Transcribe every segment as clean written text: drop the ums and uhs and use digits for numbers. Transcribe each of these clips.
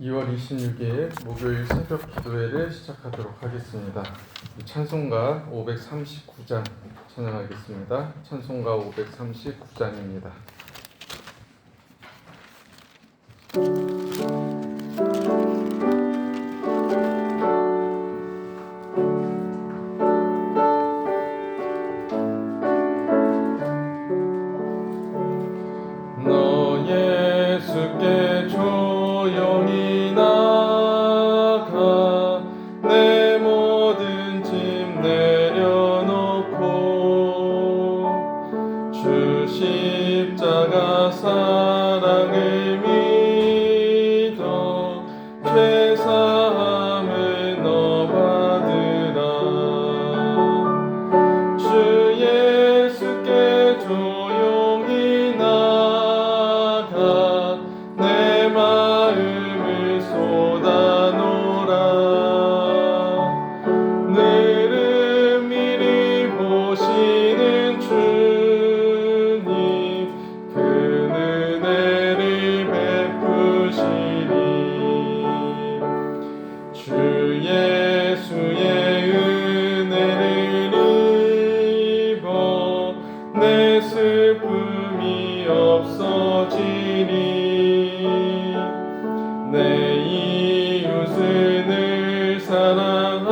2월 26일 목요일 새벽 기도회를 시작하도록 하겠습니다. 찬송가 539장 찬양하겠습니다. 찬송가 539장입니다. 너 예수께 조용히 나가 내 모든 짐 내려놓고 주 십자가 사랑을 믿어 죄사함을 너 받으라. 주 예수께 조용히 나가 내 마음을 쏟아놓으라. 늘은 미리 보시는 주님 그 은혜를 베푸시리. 주 예수의 은혜를 입어 내 슬픔이 없어지리. 내 이웃을 늘 사랑하여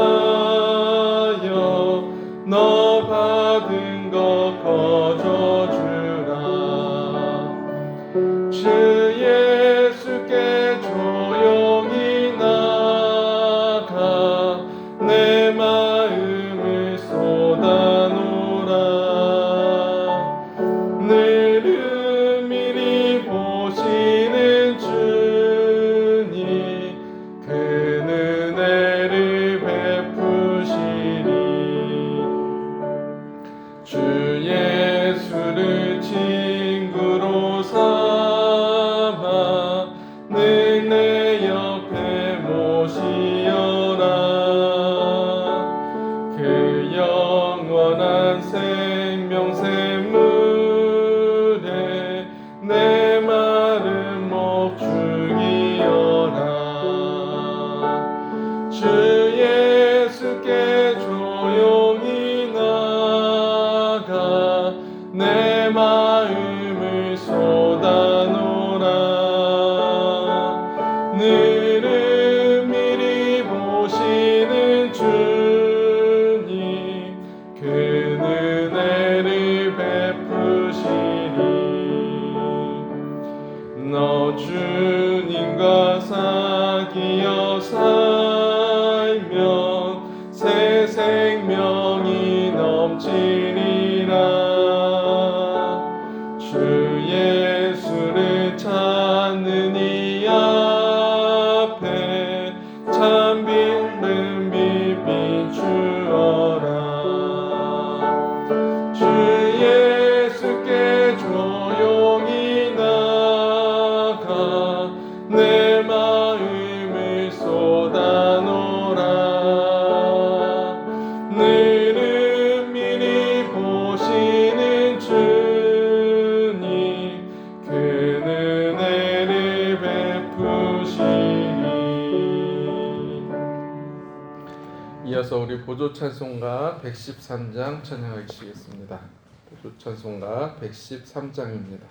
너 받은 것 거저주라. 주 예수께 조용히 나가 내 마음을 쏟아놓으라. 늘은 미리 보시는 주님 그 은혜를 베푸시리. 주 예수를 친구로 삼아 늘 내 옆에 모시어라. 그 영원한 생명샘물에 내 마른 목 죽이어라. 주 예수께 조용히 나가 내 마음을 쏟아놓으라. 늘은 미리 보시는 주님 그 은혜를 베푸시리. 너 주님과 사귀어 살면 새 생명이 넘치리라. 주 예수를 찾는 이 앞에 참 빛은 빛 비추어라. 주 예수께 조용히 나가 내 마음을 쏟아놓으라. 늘은 미리 보시는 주님 그 은혜를 베푸시니. 이어서 우리 보조 찬송가 113장 찬양하시겠습니다. 보조 찬송가 113장입니다.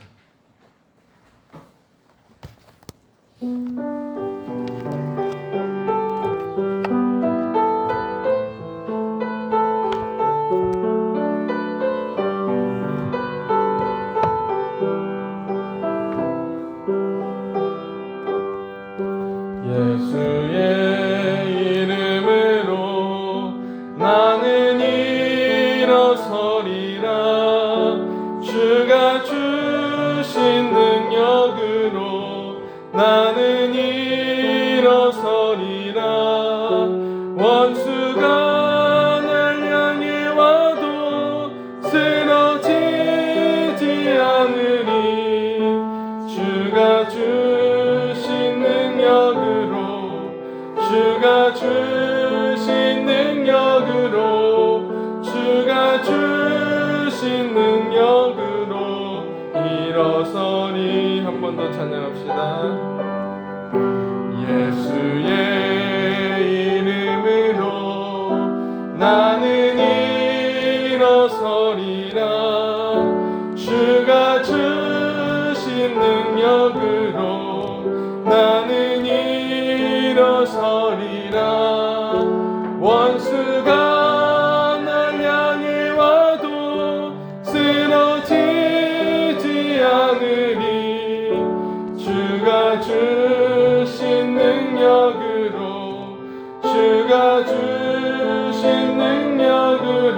예수의 이름으로 나는 일어서리라. 주가 주신 능력으로 나는 일어서리라. 원수가 날 향해 와도 쓰러지지 않으리. 주가 주신 능력으로 주가 주신 능력으로 주가 주신 능력으로 일어서리. 한 번 더 찬양합시다. 예수 주가 주신 능력으로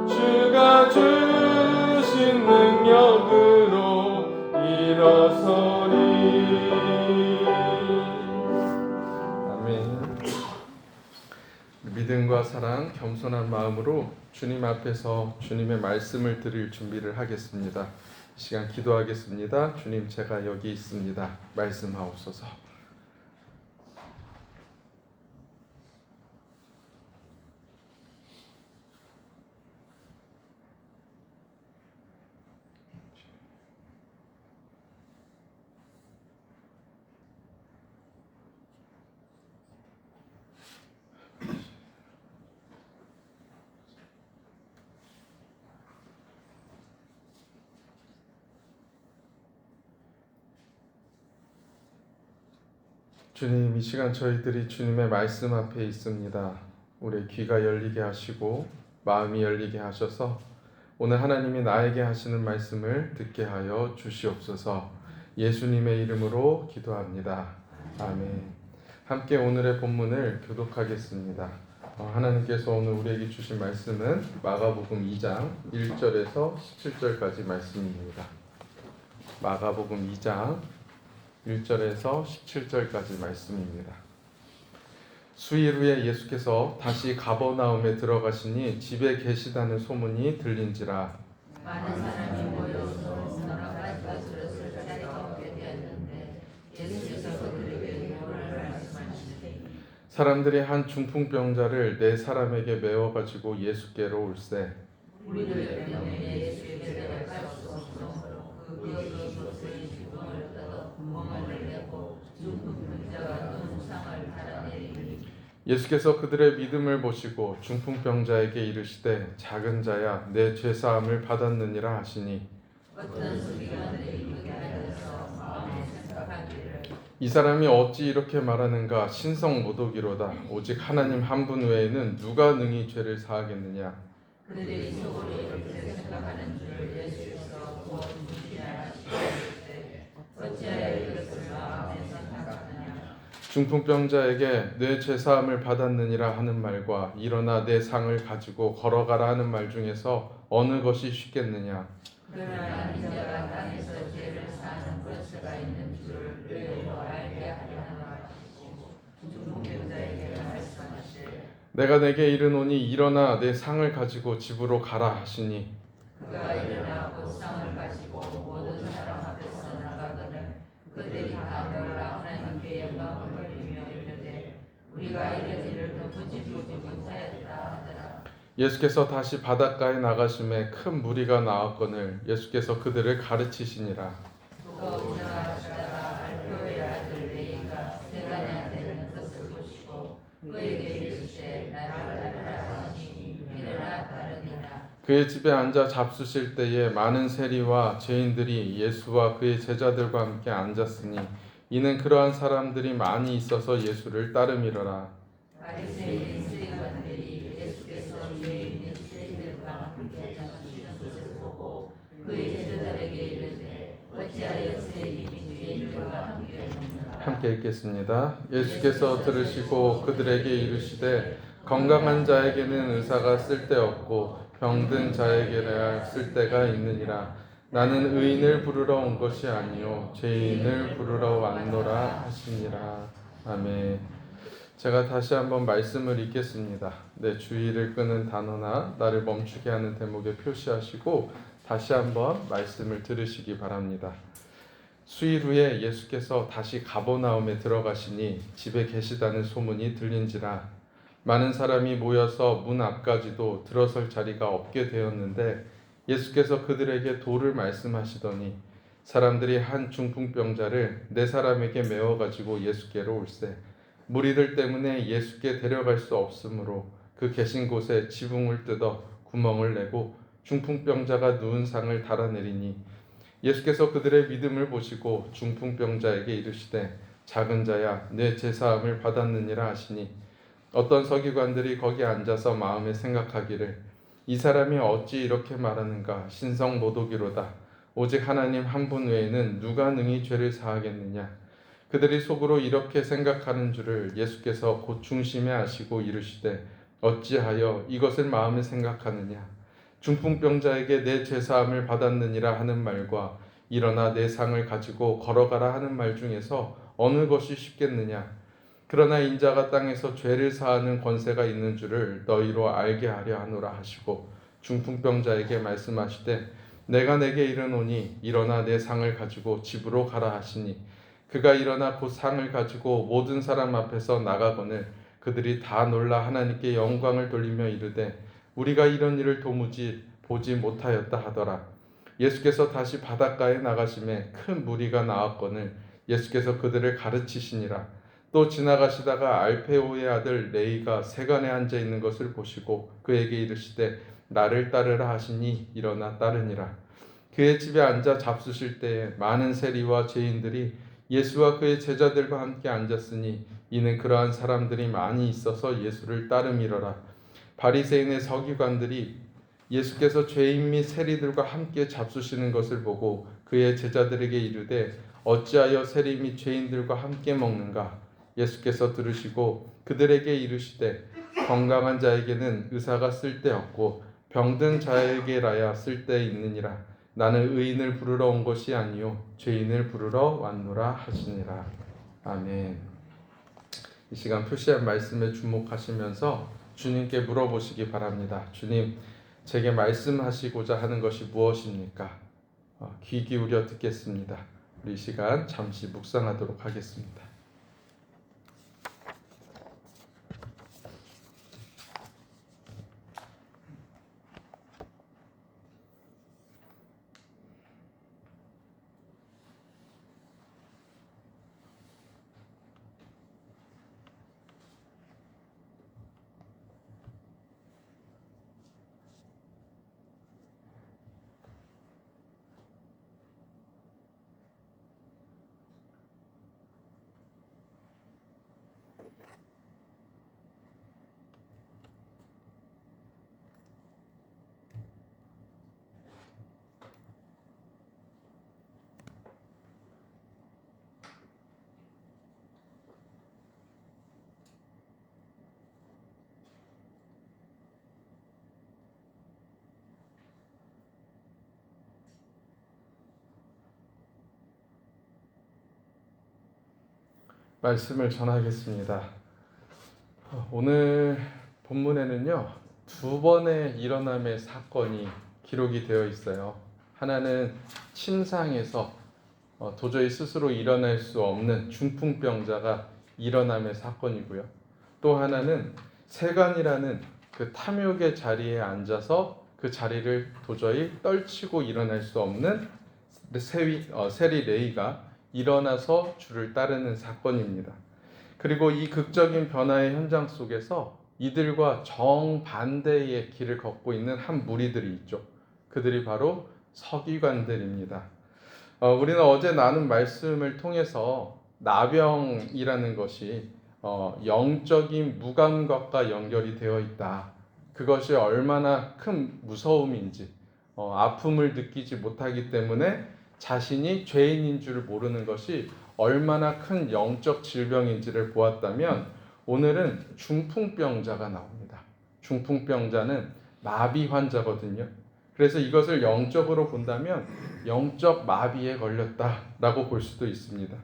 주가 주신 능력으로 일어서리. 아멘. 믿음과 사랑, 겸손한 마음으로 주님 앞에서 주님의 말씀을 드릴 준비를 하겠습니다. 시간 기도하겠습니다. 주님, 제가 여기 있습니다. 말씀하옵소서. 주님, 이 시간 저희들이 주님의 말씀 앞에 있습니다. 우리의 귀가 열리게 하시고 마음이 열리게 하셔서 오늘 하나님이 나에게 하시는 말씀을 듣게 하여 주시옵소서. 예수님의 이름으로 기도합니다. 아멘. 함께 오늘의 본문을 교독하겠습니다. 하나님께서 오늘 우리에게 주신 말씀은 마가복음 2장 1절에서 17절까지 말씀입니다. 마가복음 2장 1절에서 17절까지 말씀입니다. 수일 후에 예수께서 다시 가버나움에 들어가시니 집에 계시다는 소문이 들린지라. 많은 사람이 모여서 여러 가지 것으로 쓸 자리가 없게 되었는데 예수께서 그들에게 뭐를 말씀하시되 사람들이 한 중풍병자를 네 사람에게 메워 가지고 예수께로 올세. 우리들 때문에 예수에게 데려갈 수 없으므로 그것을 죽음을 뜯어 구멍을 내고 중풍병자가 눈상을 달아내리니 예수께서 그들의 믿음을 보시고 중풍병자에게 이르시되 작은 자야 내 죄사함을 받았느니라 하시니 어떤 소리가 내리게 하여서 마음에 생각하기를 이 사람이 어찌 이렇게 말하는가. 신성 모독이로다. 오직 하나님 한 분 외에는 누가 능히 죄를 사하겠느냐. 그들이 속으로 이렇게 생각하는 줄 예수께서 무엇이냐 하시었을 때 어찌하여 이것을 마음에 생각하느냐. 중풍병자에게 내 죄사함을 받았느니라 하는 말과 일어나 내 상을 가지고 걸어가라 하는 말 중에서 어느 것이 쉽겠느냐. 그러나 인자가 땅에서 죄를 사하는 권세가 있는 줄을 너희로 알게 하려 하노라. 중풍병자에게 말씀하시되 내가 내게 이르노니 일어나 내 상을 가지고 집으로 가라 하시니 그가 일어나고 상을 가지고 모든 사람 앞에서 나가거늘 그들이 다 놀라 하나님께 영광을 돌리며 이르되 우리가 이런 일을 도무지 보지 못하였다 하더라. 예수께서 다시 바닷가에 나가심에 큰 무리가 나왔거늘 예수께서 그들을 가르치시니라. 누가 운전하시다가 알표의 아들 레이가 세간에 되는 것을 보시고 그에게 이르시되 나를 따르라 하시니 일어나 따르니라. 그의 집에 앉아 잡수실 때에 많은 세리와 죄인들이 예수와 그의 제자들과 함께 앉았으니 이는 그러한 사람들이 많이 있어서 예수를 따름이러라. 바리새인 세리관들이 예수께서 죄인인 세리들과 함께 잡수시는 것을 보고 그의 제자들에게 이르되 어찌하여 세리인 죄인들과 함께 먹는가. 함께 읽겠습니다. 예수께서 들으시고 그들에게 이르시되 건강한 자에게는 의사가 쓸데없고 병든 자에게야 쓸데가 있느니라. 나는 의인을 부르러 온 것이 아니요 죄인을 부르러 왔노라 하시니라. 아멘. 제가 다시 한번 말씀을 읽겠습니다. 내 주의를 끄는 단어나 나를 멈추게 하는 대목에 표시하시고 다시 한번 말씀을 들으시기 바랍니다. 수일 후에 예수께서 다시 가버나움에 들어가시니 집에 계시다는 소문이 들린지라. 많은 사람이 모여서 문 앞까지도 들어설 자리가 없게 되었는데 예수께서 그들에게 도를 말씀하시더니 사람들이 한 중풍병자를 네 사람에게 메워 가지고 예수께로 올세. 무리들 때문에 예수께 데려갈 수 없으므로 그 계신 곳에 지붕을 뜯어 구멍을 내고 중풍병자가 누운 상을 달아내리니 예수께서 그들의 믿음을 보시고 중풍병자에게 이르시되 작은 자야 내 죄사함을 받았느니라 하시니 어떤 서기관들이 거기 앉아서 마음에 생각하기를 이 사람이 어찌 이렇게 말하는가. 신성 모독이로다. 오직 하나님 한 분 외에는 누가 능히 죄를 사하겠느냐. 그들이 속으로 이렇게 생각하는 줄을 예수께서 곧 중심에 아시고 이르시되 어찌하여 이것을 마음에 생각하느냐 중풍병자에게 내 죄사함을 받았느니라 하는 말과 일어나 내 상을 가지고 걸어가라 하는 말 중에서 어느 것이 쉽겠느냐 그러나 인자가 땅에서 죄를 사하는 권세가 있는 줄을 너희로 알게 하려 하노라 하시고 중풍병자에게 말씀하시되 내가 내게 이르노니 일어나 내 상을 가지고 집으로 가라 하시니 그가 일어나 곧 상을 가지고 모든 사람 앞에서 나가거늘 그들이 다 놀라 하나님께 영광을 돌리며 이르되 우리가 이런 일을 도무지 보지 못하였다 하더라. 예수께서 다시 바닷가에 나가심에 큰 무리가 나왔거늘 예수께서 그들을 가르치시니라. 또 지나가시다가 알페오의 아들 레이가 세간에 앉아 있는 것을 보시고 그에게 이르시되 나를 따르라 하시니 일어나 따르니라. 그의 집에 앉아 잡수실 때에 많은 세리와 죄인들이 예수와 그의 제자들과 함께 앉았으니 이는 그러한 사람들이 많이 있어서 예수를 따름이러라. 바리새인의 서기관들이 예수께서 죄인 및 세리들과 함께 잡수시는 것을 보고 그의 제자들에게 이르되 어찌하여 세리 및 죄인들과 함께 먹는가? 예수께서 들으시고 그들에게 이르시되 건강한 자에게는 의사가 쓸데없고 병든 자에게라야 쓸데 있느니라. 나는 의인을 부르러 온 것이 아니요 죄인을 부르러 왔노라 하시니라. 아멘. 이 시간 표시한 말씀에 주목하시면서 주님께 물어보시기 바랍니다. 주님, 제게 말씀하시고자 하는 것이 무엇입니까? 귀 기울여 듣겠습니다. 우리 이 시간 잠시 묵상하도록 하겠습니다. 말씀을 전하겠습니다. 오늘 본문에는요, 두 번의 일어남의 사건이 기록이 되어 있어요. 하나는 침상에서 도저히 스스로 일어날 수 없는 중풍병자가 일어남의 사건이고요. 또 하나는 세간이라는 그 탐욕의 자리에 앉아서 그 자리를 도저히 떨치고 일어날 수 없는 세리 레이가 일어나서 주를 따르는 사건입니다. 그리고 이 극적인 변화의 현장 속에서 이들과 정반대의 길을 걷고 있는 한 무리들이 있죠. 그들이 바로 서기관들입니다. 우리는 어제 나눈 말씀을 통해서 나병이라는 것이 영적인 무감각과 연결이 되어 있다. 그것이 얼마나 큰 무서움인지, 아픔을 느끼지 못하기 때문에 자신이 죄인인 줄 모르는 것이 얼마나 큰 영적 질병인지를 보았다면 오늘은 중풍병자가 나옵니다. 중풍병자는 마비 환자거든요. 그래서 이것을 영적으로 본다면 영적 마비에 걸렸다라고 볼 수도 있습니다.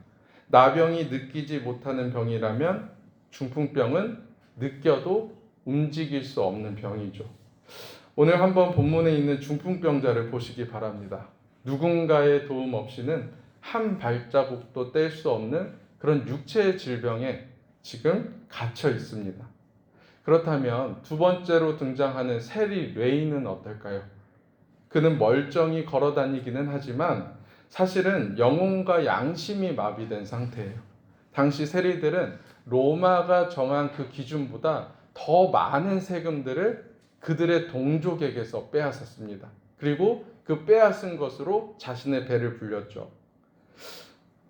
나병이 느끼지 못하는 병이라면 중풍병은 느껴도 움직일 수 없는 병이죠. 오늘 한번 본문에 있는 중풍병자를 보시기 바랍니다. 누군가의 도움 없이는 한 발자국도 뗄 수 없는 그런 육체의 질병에 지금 갇혀 있습니다. 그렇다면 두 번째로 등장하는 세리 레이는 어떨까요? 그는 멀쩡히 걸어 다니기는 하지만 사실은 영혼과 양심이 마비된 상태예요. 당시 세리들은 로마가 정한 그 기준보다 더 많은 세금들을 그들의 동족에게서 빼앗았습니다. 그리고 그 빼앗은 것으로 자신의 배를 불렸죠.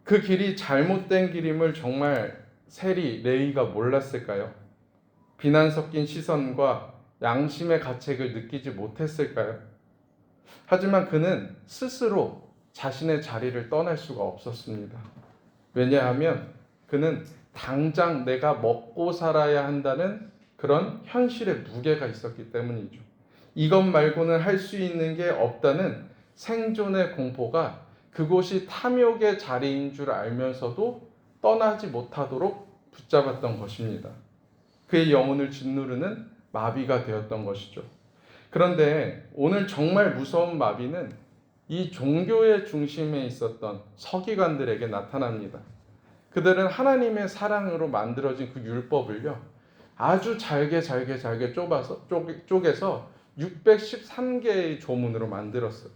그 길이 잘못된 길임을 정말 세리 레이가 몰랐을까요? 비난 섞인 시선과 양심의 가책을 느끼지 못했을까요? 하지만 그는 스스로 자신의 자리를 떠날 수가 없었습니다. 왜냐하면 그는 당장 내가 먹고 살아야 한다는 그런 현실의 무게가 있었기 때문이죠. 이것 말고는 할 수 있는 게 없다는 생존의 공포가 그곳이 탐욕의 자리인 줄 알면서도 떠나지 못하도록 붙잡았던 것입니다. 그의 영혼을 짓누르는 마비가 되었던 것이죠. 그런데 오늘 정말 무서운 마비는 이 종교의 중심에 있었던 서기관들에게 나타납니다. 그들은 하나님의 사랑으로 만들어진 그 율법을요, 아주 잘게 쪼개서 613개의 조문으로 만들었어요.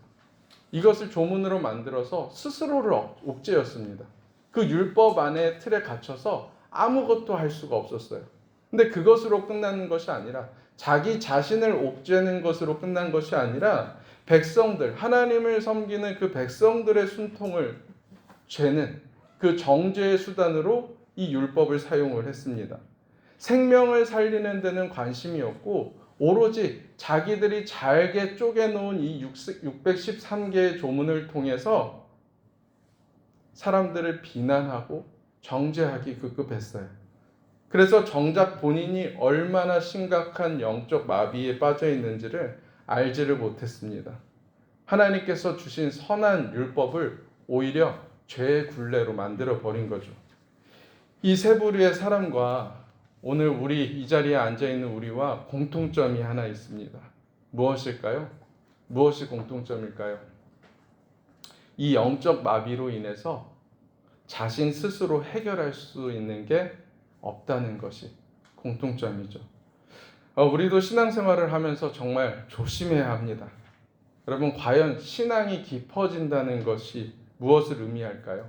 이것을 조문으로 만들어서 스스로를 옥죄였습니다. 그 율법 안에 틀에 갇혀서 아무것도 할 수가 없었어요. 근데 그것으로 끝나는 것이 아니라 자기 자신을 옥죄는 것으로 끝난 것이 아니라 백성들, 하나님을 섬기는 그 백성들의 순통을 죄는 그 정죄의 수단으로 이 율법을 사용을 했습니다. 생명을 살리는 데는 관심이 없고 오로지 자기들이 잘게 쪼개놓은 이 613개의 조문을 통해서 사람들을 비난하고 정죄하기 급급했어요. 그래서 정작 본인이 얼마나 심각한 영적 마비에 빠져 있는지를 알지를 못했습니다. 하나님께서 주신 선한 율법을 오히려 죄의 굴레로 만들어 버린 거죠. 이 세 부류의 사람과 오늘 우리 이 자리에 앉아 있는 우리와 공통점이 하나 있습니다. 무엇일까요? 무엇이 공통점일까요? 이 영적 마비로 인해서 자신 스스로 해결할 수 있는 게 없다는 것이 공통점이죠. 우리도 신앙생활을 하면서 정말 조심해야 합니다. 여러분, 과연 신앙이 깊어진다는 것이 무엇을 의미할까요?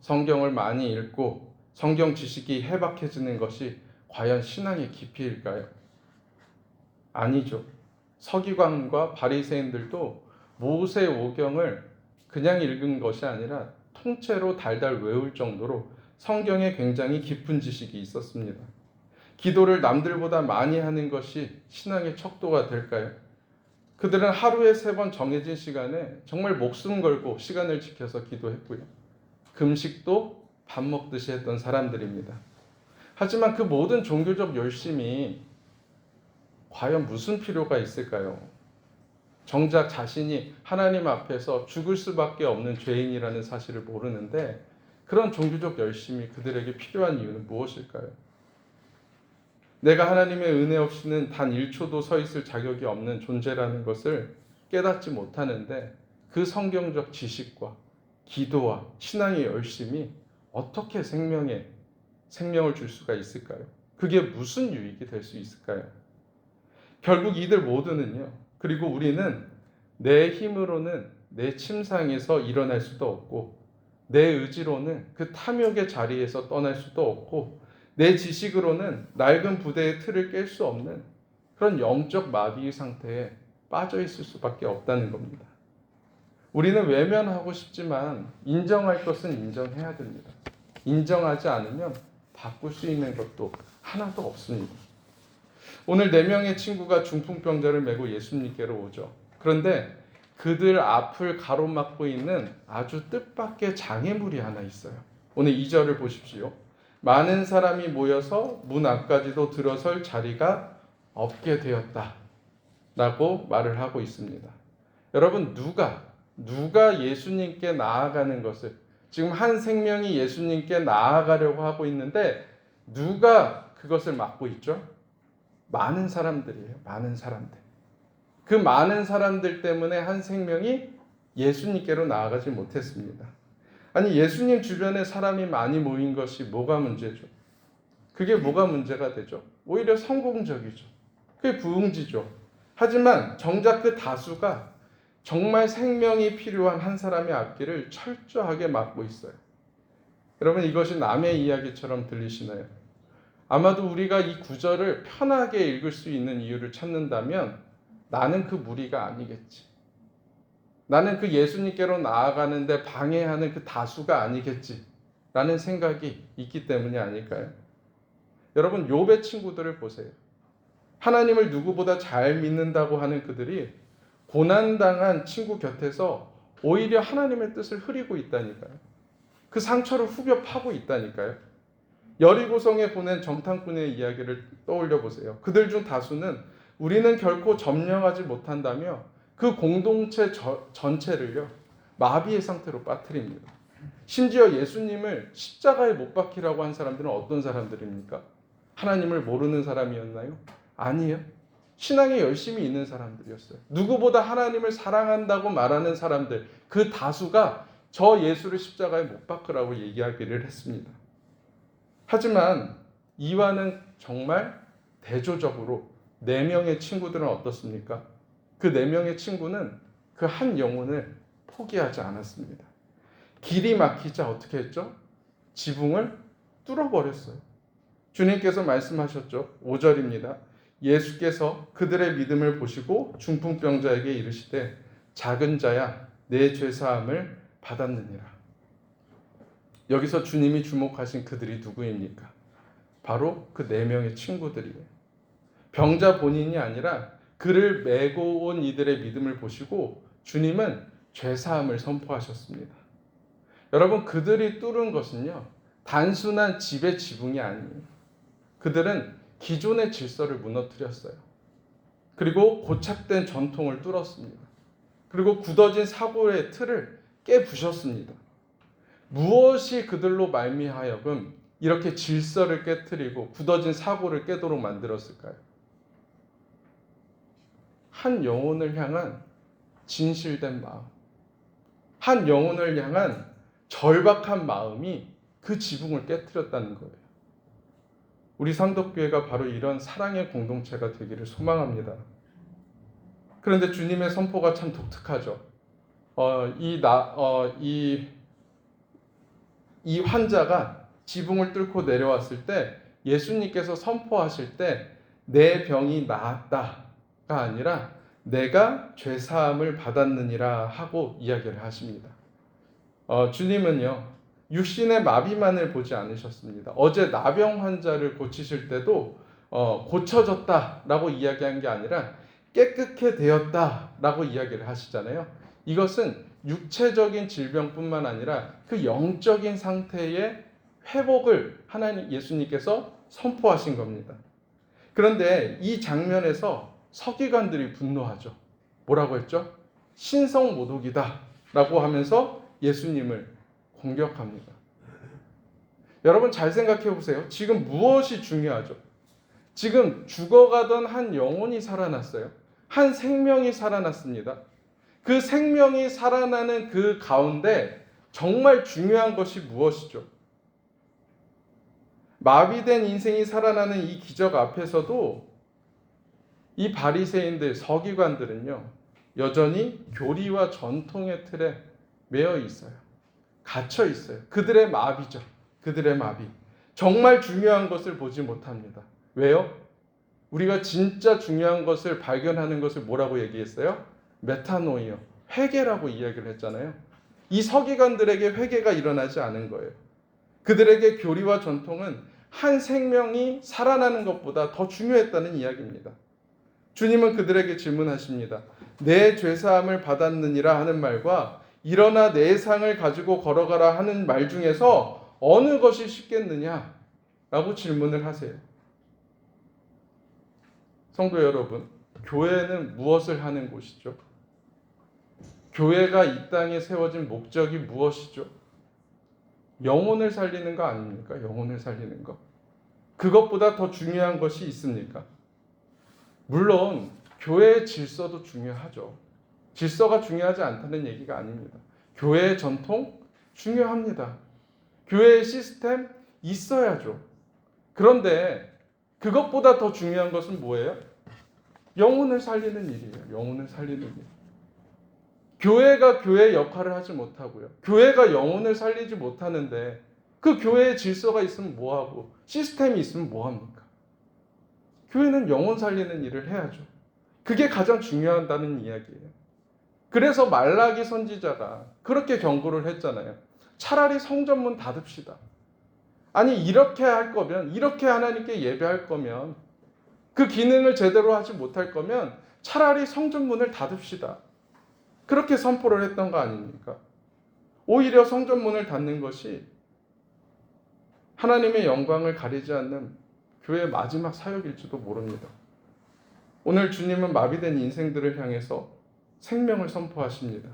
성경을 많이 읽고 성경 지식이 해박해지는 것이 과연 신앙의 깊이일까요? 아니죠. 서기관과 바리새인들도 모세 오경을 그냥 읽은 것이 아니라 통째로 달달 외울 정도로 성경에 굉장히 깊은 지식이 있었습니다. 기도를 남들보다 많이 하는 것이 신앙의 척도가 될까요? 그들은 하루에 3번 정해진 시간에 정말 목숨 걸고 시간을 지켜서 기도했고요. 금식도 밥 먹듯이 했던 사람들입니다. 하지만 그 모든 종교적 열심이 과연 무슨 필요가 있을까요? 정작 자신이 하나님 앞에서 죽을 수밖에 없는 죄인이라는 사실을 모르는데 그런 종교적 열심이 그들에게 필요한 이유는 무엇일까요? 내가 하나님의 은혜 없이는 단 1초도 서 있을 자격이 없는 존재라는 것을 깨닫지 못하는데 그 성경적 지식과 기도와 신앙의 열심이 어떻게 생명을 줄 수가 있을까요? 그게 무슨 유익이 될 수 있을까요? 결국 이들 모두는요, 그리고 우리는 내 힘으로는 내 침상에서 일어날 수도 없고 내 의지로는 그 탐욕의 자리에서 떠날 수도 없고 내 지식으로는 낡은 부대의 틀을 깰 수 없는 그런 영적 마비 상태에 빠져 있을 수밖에 없다는 겁니다. 우리는 외면하고 싶지만 인정할 것은 인정해야 됩니다. 인정하지 않으면 바꿀 수 있는 것도 하나도 없습니다. 오늘 4명의 친구가 중풍병자를 메고 예수님께로 오죠. 그런데 그들 앞을 가로막고 있는 아주 뜻밖의 장애물이 하나 있어요. 오늘 2절을 보십시오. 많은 사람이 모여서 문 앞까지도 들어설 자리가 없게 되었다 라고 말을 하고 있습니다. 여러분, 누가 예수님께 나아가는 것을, 지금 한 생명이 예수님께 나아가려고 하고 있는데 누가 그것을 막고 있죠? 많은 사람들이에요. 많은 사람들. 그 많은 사람들 때문에 한 생명이 예수님께로 나아가지 못했습니다. 아니, 예수님 주변에 사람이 많이 모인 것이 뭐가 문제죠? 그게 뭐가 문제가 되죠? 오히려 성공적이죠. 그게 부흥지죠. 하지만 정작 그 다수가 정말 생명이 필요한 한 사람의 앞길을 철저하게 막고 있어요. 여러분, 이것이 남의 이야기처럼 들리시나요? 아마도 우리가 이 구절을 편하게 읽을 수 있는 이유를 찾는다면 나는 그 무리가 아니겠지. 나는 그 예수님께로 나아가는데 방해하는 그 다수가 아니겠지. 라는 생각이 있기 때문이 아닐까요? 여러분, 욥의 친구들을 보세요. 하나님을 누구보다 잘 믿는다고 하는 그들이 고난당한 친구 곁에서 오히려 하나님의 뜻을 흐리고 있다니까요. 그 상처를 후벼 파고 있다니까요. 여리고성에 보낸 정탐꾼의 이야기를 떠올려 보세요. 그들 중 다수는 우리는 결코 점령하지 못한다며 그 공동체 전체를요 마비의 상태로 빠뜨립니다. 심지어 예수님을 십자가에 못 박히라고 한 사람들은 어떤 사람들입니까? 하나님을 모르는 사람이었나요? 아니에요. 신앙에 열심히 있는 사람들이었어요. 누구보다 하나님을 사랑한다고 말하는 사람들, 그 다수가 저 예수를 십자가에 못 박으라고 얘기하기를 했습니다. 하지만 이와는 정말 대조적으로 4명의 친구들은 어떻습니까? 그 4명의 친구는 그 한 영혼을 포기하지 않았습니다. 길이 막히자 어떻게 했죠? 지붕을 뚫어버렸어요. 주님께서 말씀하셨죠. 5절입니다. 예수께서 그들의 믿음을 보시고 중풍병자에게 이르시되 작은 자야 내 죄사함을 받았느니라. 여기서 주님이 주목하신 그들이 누구입니까? 바로 그 4명의 친구들이에요. 병자 본인이 아니라 그를 메고 온 이들의 믿음을 보시고 주님은 죄사함을 선포하셨습니다. 여러분, 그들이 뚫은 것은요 단순한 지배 지붕이 아니에요. 그들은 기존의 질서를 무너뜨렸어요. 그리고 고착된 전통을 뚫었습니다. 그리고 굳어진 사고의 틀을 깨부셨습니다. 무엇이 그들로 말미하여금 이렇게 질서를 깨트리고 굳어진 사고를 깨도록 만들었을까요? 한 영혼을 향한 진실된 마음, 한 영혼을 향한 절박한 마음이 그 지붕을 깨트렸다는 거예요. 우리 상덕교회가 바로 이런 사랑의 공동체가 되기를 소망합니다. 그런데 주님의 선포가 참 독특하죠. 이 환자가 지붕을 뚫고 내려왔을 때 예수님께서 선포하실 때 내 병이 나았다가 아니라 내가 죄사함을 받았느니라 하고 이야기를 하십니다. 주님은요 육신의 마비만을 보지 않으셨습니다. 어제 나병 환자를 고치실 때도 고쳐졌다라고 이야기한 게 아니라 깨끗게 되었다라고 이야기를 하시잖아요. 이것은 육체적인 질병뿐만 아니라 그 영적인 상태의 회복을 하나님 예수님께서 선포하신 겁니다. 그런데 이 장면에서 서기관들이 분노하죠. 뭐라고 했죠? 신성모독이다 라고 하면서 예수님을 공격합니다. 여러분 잘 생각해 보세요. 지금 무엇이 중요하죠? 지금 죽어가던 한 영혼이 살아났어요. 한 생명이 살아났습니다. 그 생명이 살아나는 그 가운데 정말 중요한 것이 무엇이죠? 마비된 인생이 살아나는 이 기적 앞에서도 이 바리새인들, 서기관들은요 여전히 교리와 전통의 틀에 매여 있어요. 갇혀 있어요. 그들의 마비죠. 그들의 마비. 정말 중요한 것을 보지 못합니다. 왜요? 우리가 진짜 중요한 것을 발견하는 것을 뭐라고 얘기했어요? 메타노이어, 회개라고 이야기를 했잖아요. 이 서기관들에게 회개가 일어나지 않은 거예요. 그들에게 교리와 전통은 한 생명이 살아나는 것보다 더 중요했다는 이야기입니다. 주님은 그들에게 질문하십니다. 내 죄사함을 받았느니라 하는 말과 일어나 내 상을 가지고 걸어가라 하는 말 중에서 어느 것이 쉽겠느냐? 라고 질문을 하세요. 성도 여러분, 교회는 무엇을 하는 곳이죠? 교회가 이 땅에 세워진 목적이 무엇이죠? 영혼을 살리는 거 아닙니까? 영혼을 살리는 거. 그것보다 더 중요한 것이 있습니까? 물론 교회의 질서도 중요하죠. 질서가 중요하지 않다는 얘기가 아닙니다. 교회의 전통 중요합니다. 교회의 시스템 있어야죠. 그런데 그것보다 더 중요한 것은 뭐예요? 영혼을 살리는 일이에요. 영혼을 살리는 일. 교회가 교회의 역할을 하지 못하고요. 교회가 영혼을 살리지 못하는데 그 교회의 질서가 있으면 뭐하고 시스템이 있으면 뭐합니까? 교회는 영혼 살리는 일을 해야죠. 그게 가장 중요하다는 이야기예요. 그래서 말라기 선지자가 그렇게 경고를 했잖아요. 차라리 성전문 닫읍시다. 아니 이렇게 할 거면, 이렇게 하나님께 예배할 거면, 그 기능을 제대로 하지 못할 거면 차라리 성전문을 닫읍시다. 그렇게 선포를 했던 거 아닙니까? 오히려 성전문을 닫는 것이 하나님의 영광을 가리지 않는 교회의 마지막 사역일지도 모릅니다. 오늘 주님은 마비된 인생들을 향해서 생명을 선포하십니다.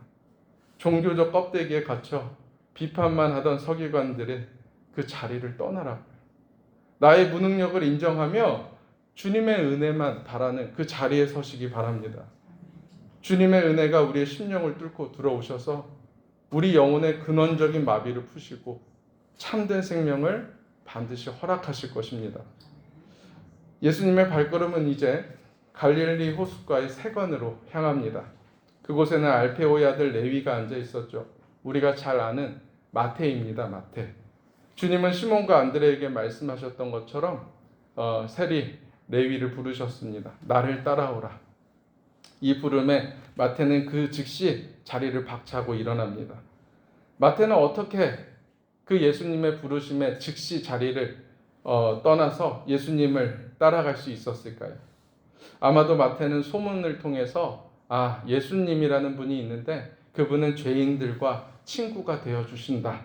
종교적 껍데기에 갇혀 비판만 하던 서기관들의 그 자리를 떠나라고요. 나의 무능력을 인정하며 주님의 은혜만 바라는 그 자리에 서시기 바랍니다. 주님의 은혜가 우리의 심령을 뚫고 들어오셔서 우리 영혼의 근원적인 마비를 푸시고 참된 생명을 반드시 허락하실 것입니다. 예수님의 발걸음은 이제 갈릴리 호숫가의 세관으로 향합니다. 그곳에는 알페오의 아들 레위가 앉아 있었죠. 우리가 잘 아는 마태입니다. 마태. 주님은 시몬과 안드레에게 말씀하셨던 것처럼 세리 레위를 부르셨습니다. 나를 따라오라. 이 부름에 마태는 그 즉시 자리를 박차고 일어납니다. 마태는 어떻게 그 예수님의 부르심에 즉시 자리를 떠나서 예수님을 따라갈 수 있었을까요? 아마도 마태는 소문을 통해서 예수님이라는 분이 있는데 그분은 죄인들과 친구가 되어주신다.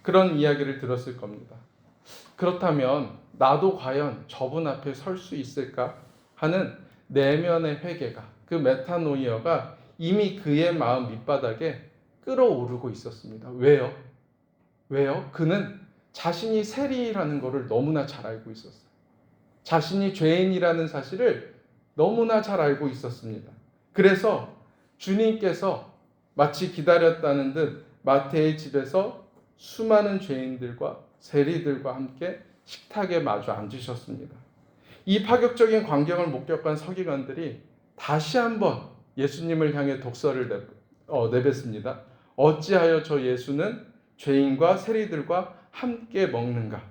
그런 이야기를 들었을 겁니다. 그렇다면 나도 과연 저분 앞에 설 수 있을까 하는 내면의 회개가, 그 메타노이어가 이미 그의 마음 밑바닥에 끓어오르고 있었습니다. 왜요? 그는 자신이 세리라는 것을 너무나 잘 알고 있었어요. 자신이 죄인이라는 사실을 너무나 잘 알고 있었습니다. 그래서 주님께서 마치 기다렸다는 듯 마태의 집에서 수많은 죄인들과 세리들과 함께 식탁에 마주 앉으셨습니다. 이 파격적인 광경을 목격한 서기관들이 다시 한번 예수님을 향해 독설을 내뱉습니다. 어찌하여 저 예수는 죄인과 세리들과 함께 먹는가?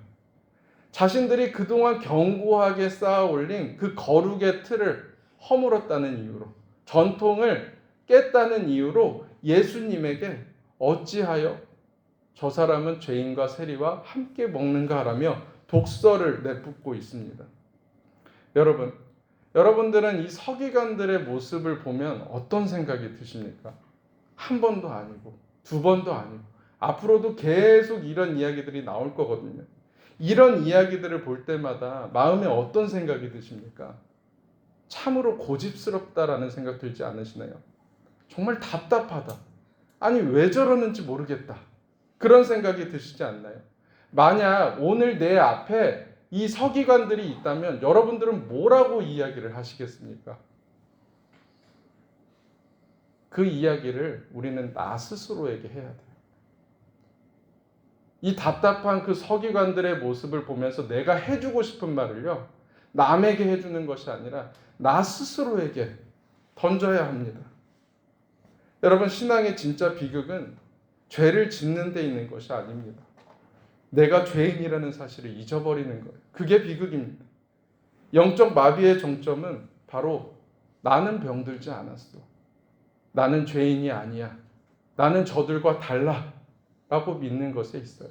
자신들이 그동안 견고하게 쌓아 올린 그 거룩의 틀을 허물었다는 이유로, 전통을 깼다는 이유로 예수님에게 어찌하여 저 사람은 죄인과 세리와 함께 먹는가라며 독설을 내뿜고 있습니다. 여러분들은 이 서기관들의 모습을 보면 어떤 생각이 드십니까? 한 번도 아니고 두 번도 아니고 앞으로도 계속 이런 이야기들이 나올 거거든요. 이런 이야기들을 볼 때마다 마음에 어떤 생각이 드십니까? 참으로 고집스럽다라는 생각 들지 않으시나요? 정말 답답하다. 아니 왜 저러는지 모르겠다. 그런 생각이 드시지 않나요? 만약 오늘 내 앞에 이 서기관들이 있다면 여러분들은 뭐라고 이야기를 하시겠습니까? 그 이야기를 우리는 나 스스로에게 해야 돼요. 이 답답한 그 서기관들의 모습을 보면서 내가 해주고 싶은 말을요, 남에게 해주는 것이 아니라 나 스스로에게 던져야 합니다. 여러분, 신앙의 진짜 비극은 죄를 짓는 데 있는 것이 아닙니다. 내가 죄인이라는 사실을 잊어버리는 거예요. 그게 비극입니다. 영적 마비의 정점은 바로 나는 병들지 않았어. 나는 죄인이 아니야. 나는 저들과 달라. 라고 믿는 것에 있어요.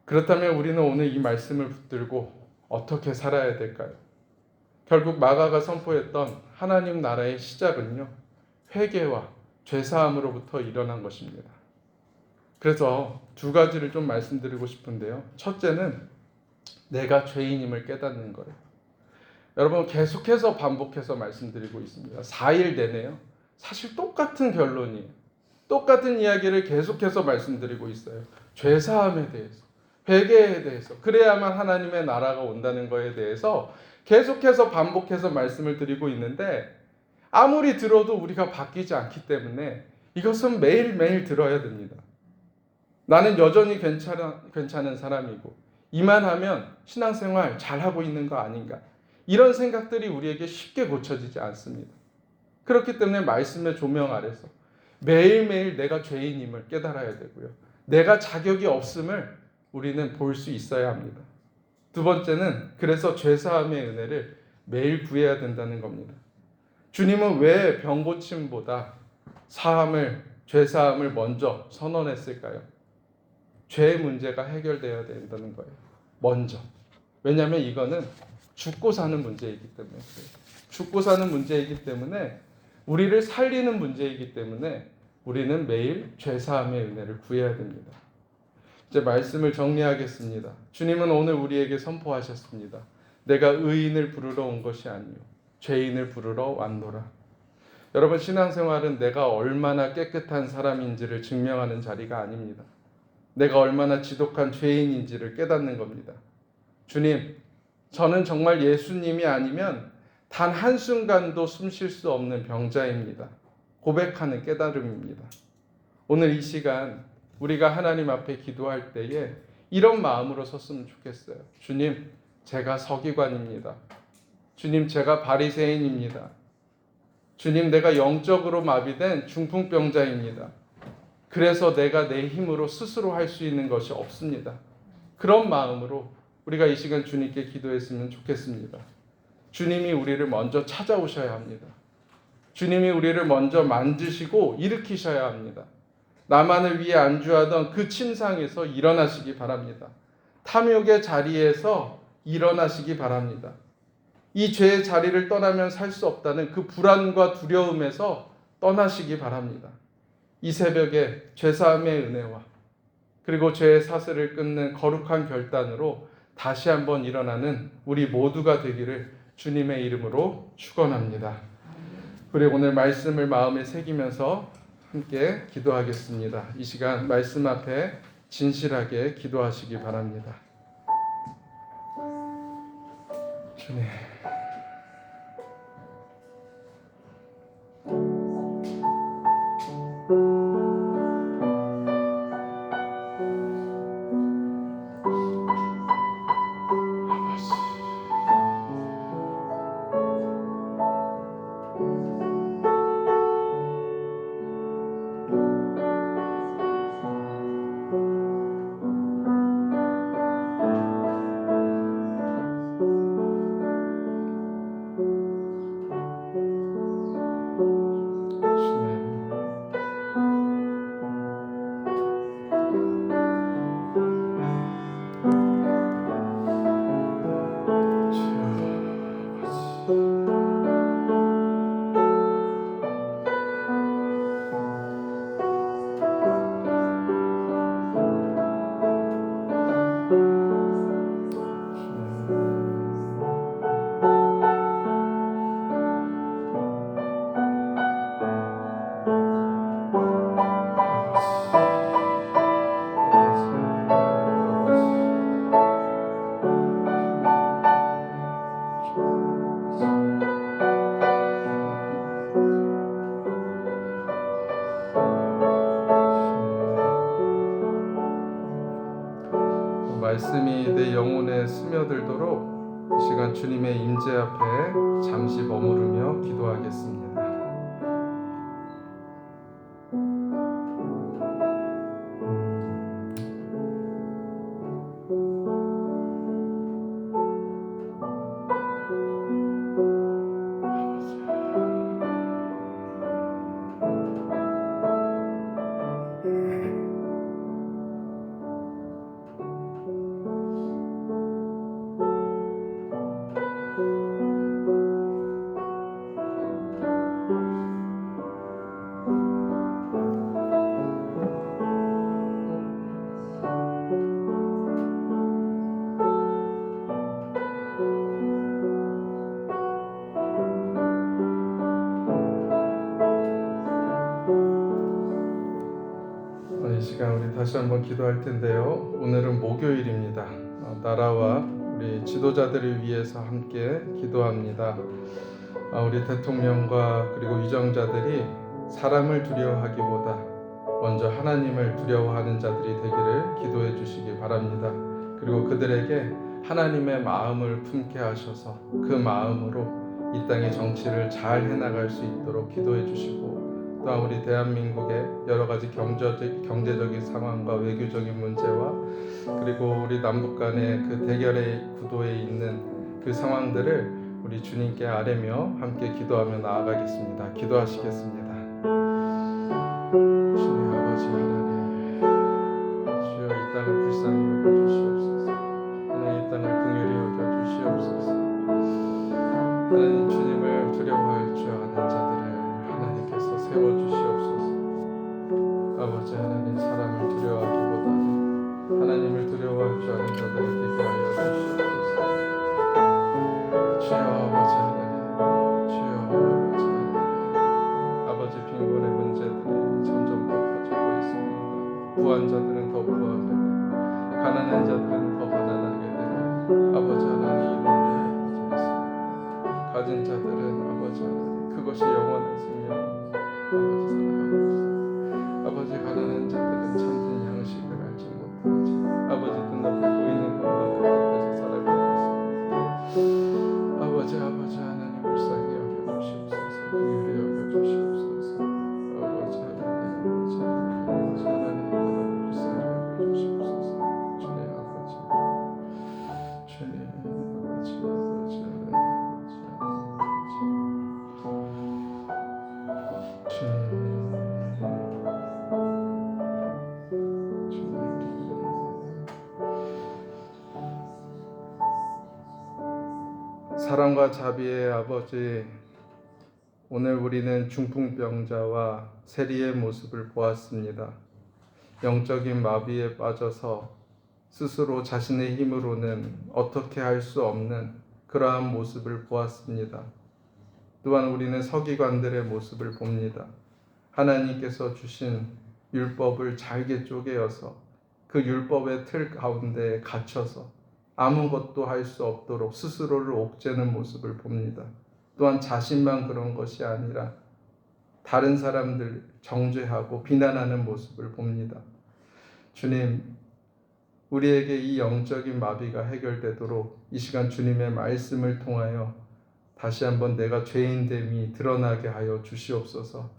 그렇다면 우리는 오늘 이 말씀을 붙들고 어떻게 살아야 될까요? 결국 마가가 선포했던 하나님 나라의 시작은요, 회개와 죄사함으로부터 일어난 것입니다. 그래서 두 가지를 좀 말씀드리고 싶은데요. 첫째는 내가 죄인임을 깨닫는 거예요. 여러분, 계속해서 반복해서 말씀드리고 있습니다. 4일 내내요. 사실 똑같은 결론이에요. 똑같은 이야기를 계속해서 말씀드리고 있어요. 죄사함에 대해서, 회개에 대해서, 그래야만 하나님의 나라가 온다는 것에 대해서 계속해서 반복해서 말씀을 드리고 있는데 아무리 들어도 우리가 바뀌지 않기 때문에 이것은 매일매일 들어야 됩니다. 나는 여전히 괜찮은 사람이고 이만하면 신앙생활 잘하고 있는 거 아닌가, 이런 생각들이 우리에게 쉽게 고쳐지지 않습니다. 그렇기 때문에 말씀의 조명 아래서 매일매일 내가 죄인임을 깨달아야 되고요. 내가 자격이 없음을 우리는 볼 수 있어야 합니다. 두 번째는 그래서 죄사함의 은혜를 매일 구해야 된다는 겁니다. 주님은 왜 병고침보다 죄사함을 먼저 선언했을까요? 죄의 문제가 해결되어야 된다는 거예요. 먼저. 왜냐하면 이거는 죽고 사는 문제이기 때문에 그래요. 죽고 사는 문제이기 때문에, 우리를 살리는 문제이기 때문에 우리는 매일 죄사함의 은혜를 구해야 됩니다. 이제 말씀을 정리하겠습니다. 주님은 오늘 우리에게 선포하셨습니다. 내가 의인을 부르러 온 것이 아니요 죄인을 부르러 왔노라. 여러분, 신앙생활은 내가 얼마나 깨끗한 사람인지를 증명하는 자리가 아닙니다. 내가 얼마나 지독한 죄인인지를 깨닫는 겁니다. 주님, 저는 정말 예수님이 아니면 단 한순간도 숨 쉴 수 없는 병자입니다. 고백하는 깨달음입니다. 오늘 이 시간 우리가 하나님 앞에 기도할 때에 이런 마음으로 섰으면 좋겠어요. 주님, 제가 서기관입니다. 주님, 제가 바리새인입니다. 주님, 내가 영적으로 마비된 중풍병자입니다. 그래서 내가 내 힘으로 스스로 할 수 있는 것이 없습니다. 그런 마음으로 우리가 이 시간 주님께 기도했으면 좋겠습니다. 주님이 우리를 먼저 찾아오셔야 합니다. 주님이 우리를 먼저 만지시고 일으키셔야 합니다. 나만을 위해 안주하던 그 침상에서 일어나시기 바랍니다. 탐욕의 자리에서 일어나시기 바랍니다. 이 죄의 자리를 떠나면 살 수 없다는 그 불안과 두려움에서 떠나시기 바랍니다. 이 새벽에 죄사함의 은혜와 그리고 죄의 사슬을 끊는 거룩한 결단으로 다시 한번 일어나는 우리 모두가 되기를 주님의 이름으로 축원합니다. 우리 오늘 말씀을 마음에 새기면서 함께 기도하겠습니다. 이 시간 말씀 앞에 진실하게 기도하시기 바랍니다. 주님, 말씀이 내 영혼에 스며들도록 이 시간 주님의 임재 앞에 잠시 머무르며 기도하겠습니다. 이 시간 우리 다시 한번 기도할 텐데요. 오늘은 목요일입니다. 나라와 우리 지도자들을 위해서 함께 기도합니다. 우리 대통령과 그리고 위정자들이 사람을 두려워하기보다 먼저 하나님을 두려워하는 자들이 되기를 기도해 주시기 바랍니다. 그리고 그들에게 하나님의 마음을 품게 하셔서 그 마음으로 이 땅의 정치를 잘 해나갈 수 있도록 기도해 주시고, 또한 우리 대한민국의 여러 가지 경제적인 상황과 외교적인 문제와 그리고 우리 남북 간의 그 대결의 구도에 있는 그 상황들을 우리 주님께 아뢰며 함께 기도하며 나아가겠습니다. 기도하시겠습니다. 주님 아버지 하나님, 주여 이 땅을 불쌍히 여겨주시옵소서. 하나님 이 땅을 긍휼히 여겨주시옵소서. 하나님 주님을 두려워할 줄 아는 자들을 하나님께서 세워주시옵소서. 가진 자들은 아버지 하나님 그것이 영원한 생명 아버지 살아가고 있습니다. 아버지 가난한 자들은 참된 양식을 알지 못하지 아버지 눈앞에 보이는 것만 가득해서 살아가고 있습니다. 아버지 하나님 불쌍히 여겨주시옵소서. 긍휼히 여겨주시옵소서. 아버지 하나님 불쌍히 여겨주시옵소서. 주님 아버지 주님 아버지 사랑과 자비의 아버지, 오늘 우리는 중풍병자와 세리의 모습을 보았습니다. 영적인 마비에 빠져서 스스로 자신의 힘으로는 어떻게 할 수 없는 그러한 모습을 보았습니다. 또한 우리는 서기관들의 모습을 봅니다. 하나님께서 주신 율법을 잘게 쪼개어서 그 율법의 틀 가운데 갇혀서 아무것도 할 수 없도록 스스로를 옥죄는 모습을 봅니다. 또한 자신만 그런 것이 아니라 다른 사람들 정죄하고 비난하는 모습을 봅니다. 주님, 우리에게 이 영적인 마비가 해결되도록 이 시간 주님의 말씀을 통하여 다시 한번 내가 죄인됨이 드러나게 하여 주시옵소서.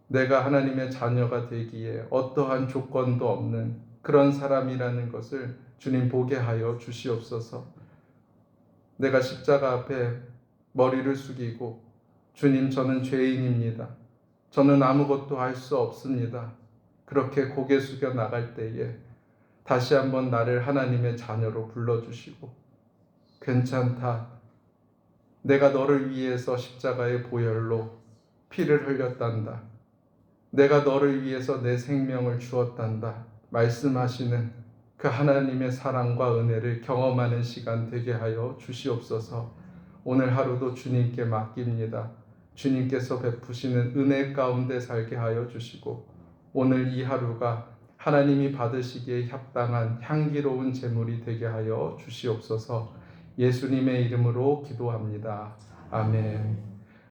내가 하나님의 자녀가 되기에 어떠한 조건도 없는 그런 사람이라는 것을 주님 보게 하여 주시옵소서. 내가 십자가 앞에 머리를 숙이고 주님 저는 죄인입니다. 저는 아무것도 할 수 없습니다. 그렇게 고개 숙여 나갈 때에 다시 한번 나를 하나님의 자녀로 불러주시고 괜찮다. 내가 너를 위해서 십자가의 보혈로 피를 흘렸단다. 내가 너를 위해서 내 생명을 주었단다. 말씀하시는 그 하나님의 사랑과 은혜를 경험하는 시간 되게 하여 주시옵소서. 오늘 하루도 주님께 맡깁니다. 주님께서 베푸시는 은혜 가운데 살게 하여 주시고 오늘 이 하루가 하나님이 받으시기에 합당한 향기로운 제물이 되게 하여 주시옵소서. 예수님의 이름으로 기도합니다. 아멘.